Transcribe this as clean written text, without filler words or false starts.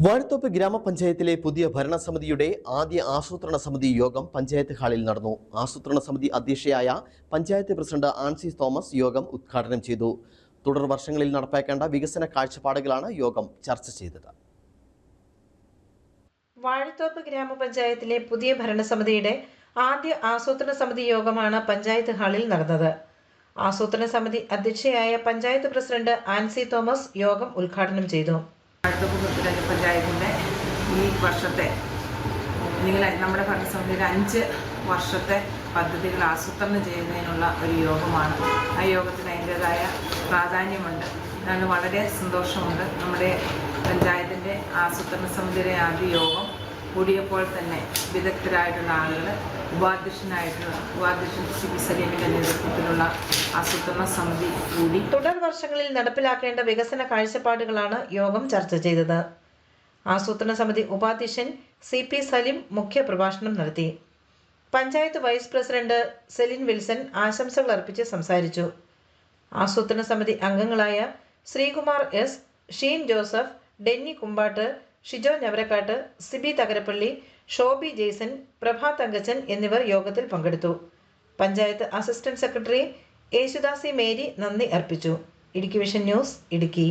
വാഴത്തോപ്പ് ഗ്രാമപഞ്ചായത്തിലെ പുതിയ ഭരണസമിതിയുടെ ആദ്യ ആസൂത്രണ സമിതി യോഗം പഞ്ചായത്ത് ഹാളിൽ നടന്നു. ആസൂത്രണ സമിതി അധ്യക്ഷയായ പഞ്ചായത്ത് പ്രസിഡന്റ് ആൻസി തോമസ് യോഗം ഉദ്ഘാടനം ചെയ്തു. തുടർ വർഷങ്ങളിൽ നടപ്പാക്കേണ്ട വികസന കാഴ്ചപ്പാടുകളാണ് യോഗം ചർച്ച ചെയ്തത്. വാഴത്തോപ്പ് ഗ്രാമപഞ്ചായത്തിലെ പുതിയ ഭരണസമിതിയുടെ ആദ്യ ആസൂത്രണ സമിതി യോഗമാണ് പഞ്ചായത്ത് ഹാളിൽ നടന്നത്. ആസൂത്രണ സമിതി അധ്യക്ഷയായ പഞ്ചായത്ത് പ്രസിഡന്റ് ആൻസി തോമസ് യോഗം ഉദ്ഘാടനം ചെയ്തു. വാഴത്തോപ്പ് ഗ്രാമപഞ്ചായത്തിൻ്റെ ഈ വർഷത്തെ നമ്മുടെ ഭരണസമിതിയുടെ 5 വർഷത്തെ പദ്ധതികൾ ആസൂത്രണം ചെയ്യുന്നതിനുള്ള ഒരു യോഗമാണ്. ആ യോഗത്തിന് അതിൻ്റേതായ പ്രാധാന്യമുണ്ട്. അതിന് വളരെ സന്തോഷമുണ്ട്. നമ്മുടെ പഞ്ചായത്തിൻ്റെ ആസൂത്രണ സമിതിയുടെ ആദ്യ യോഗം കൂടിയപ്പോൾ തന്നെ വിദഗ്ധരായിട്ടുള്ള ആളുകൾ ഉപാധ്യക്ഷൻ CP സലീമിൻ്റെ നേതൃത്വത്തിലുള്ള ആസൂത്രണ സമിതി കൂടി. തുടർ വർഷങ്ങളിൽ നടപ്പിലാക്കേണ്ട വികസന കാഴ്ചപ്പാടുകളാണ് യോഗം ചർച്ച ചെയ്തത്. ആസൂത്രണ സമിതി ഉപാധ്യക്ഷൻ CP സലീം മുഖ്യ പ്രഭാഷണം നടത്തി. പഞ്ചായത്ത് വൈസ് പ്രസിഡന്റ് സെലിൻ വിൽസൺ ആശംസകൾ അർപ്പിച്ച് സംസാരിച്ചു. ആസൂത്രണ സമിതി അംഗങ്ങളായ ശ്രീകുമാർ S, ഷീൻ ജോസഫ്, ഡെന്നി കുമ്പാട്ട്, ഷിജോ ഞവരക്കാട്ട്, സിബി തകരപ്പള്ളി, ഷോബി ജെയ്സൺ, പ്രഭാ തങ്കച്ചൻ എന്നിവർ യോഗത്തിൽ പങ്കെടുത്തു. പഞ്ചായത്ത് അസിസ്റ്റന്റ് സെക്രട്ടറി യേശുദാസി മേരി നന്ദി അർപ്പിച്ചു. Idukki vision news, Idukki.